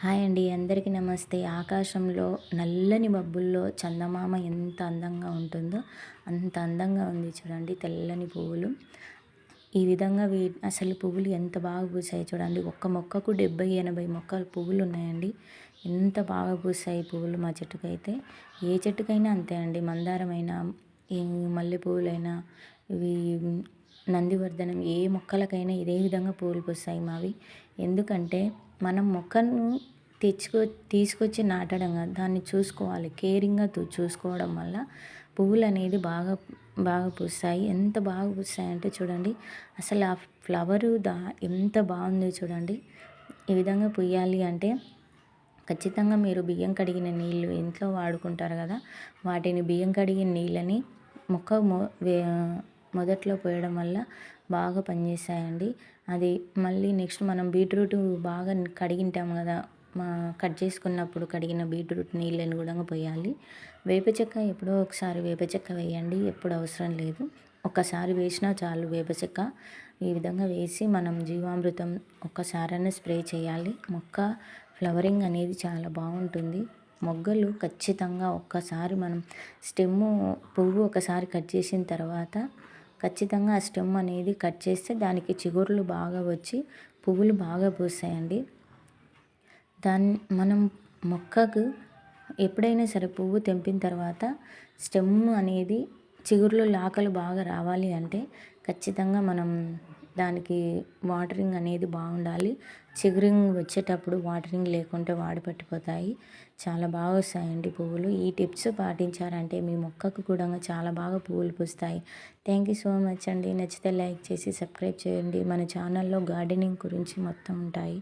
Hi అండి. అందరికీ నమస్తే. ఆకాశంలో నల్లని మబ్బుల్లో చందమామ ఎంత అందంగా ఉంటుందో అంత అందంగా ఉంది చూడండి. తెల్లని పువ్వులు ఈ విధంగా అసలు పువ్వులు ఎంత బాగా పూసాయి చూడండి. ఒక్క మొక్కకు 70, 80 మొక్కలు పువ్వులు ఉన్నాయండి. ఎంత బాగా పూసాయి పువ్వులు మా చెట్టుకైతే. ఏ చెట్టుకైనా అంతే అండి. మందారమైనా, ఈ మల్లె పువ్వులైనా, ఇవి నందివర్ధనం, ఏ మొక్కలకైనా ఇదే విధంగా పువ్వులు పూస్తాయి మావి. ఎందుకంటే మనం మొక్కను తీసుకొచ్చి నాటడం కాదు, దాన్ని చూసుకోవాలి. కేరింగ్గా చూసుకోవడం వల్ల పువ్వులు అనేది బాగా బాగా పూస్తాయి. ఎంత బాగా పూస్తాయంటే చూడండి. అసలు ఆ ఫ్లవరు ఎంత బాగుందో చూడండి. ఈ విధంగా పూయాలి అంటే ఖచ్చితంగా మీరు బియ్యం కడిగిన నీళ్ళు ఇంట్లో వాడుకుంటారు కదా, వాటిని బియ్యం కడిగిన నీళ్ళని మొక్క మొదట్లో పోయడం వల్ల బాగా పనిచేస్తాయండి. అది మళ్ళీ నెక్స్ట్ మనం బీట్రూట్ బాగా కడిగింటాం కదా, కట్ చేసుకున్నప్పుడు కడిగిన బీట్రూట్ నీళ్ళని కూడా పోయాలి. వేప చెక్క ఎప్పుడో ఒకసారి వేప చెక్క వేయండి, ఎప్పుడు అవసరం లేదు. ఒక్కసారి వేసినా చాలు వేప చెక్క. ఈ విధంగా వేసి మనం జీవామృతం ఒక్కసారైనా స్ప్రే చేయాలి. మొక్క ఫ్లవరింగ్ అనేది చాలా బాగుంటుంది. మొగ్గలు ఖచ్చితంగా ఒక్కసారి మనం పువ్వు ఒకసారి కట్ చేసిన తర్వాత ఖచ్చితంగా ఆ స్టెమ్ అనేది కట్ చేస్తే దానికి చిగుర్లు బాగా వచ్చి పువ్వులు బాగా పూస్తాయండి. మనం మొక్కకు ఎప్పుడైనా సరే పువ్వు తెంపిన తర్వాత స్టెమ్ అనేది చిగుర్లు లాకలు బాగా రావాలి అంటే ఖచ్చితంగా మనం దానికి వాటరింగ్ అనేది బాగుండాలి. చిగురింగ్ వచ్చేటప్పుడు వాటరింగ్ లేకుంటే వాడి పట్టిపోతాయి. చాలా బాగా వస్తాయండి పువ్వులు. ఈ టిప్స్ పాటించారంటే మీ మొక్కకు కూడా చాలా బాగా పువ్వులు పూస్తాయి. థ్యాంక్ యూ సో మచ్ అండి. నచ్చితే లైక్ చేసి సబ్స్క్రైబ్ చేయండి. మన ఛానల్లో గార్డెనింగ్ గురించి మొత్తం ఉంటాయి.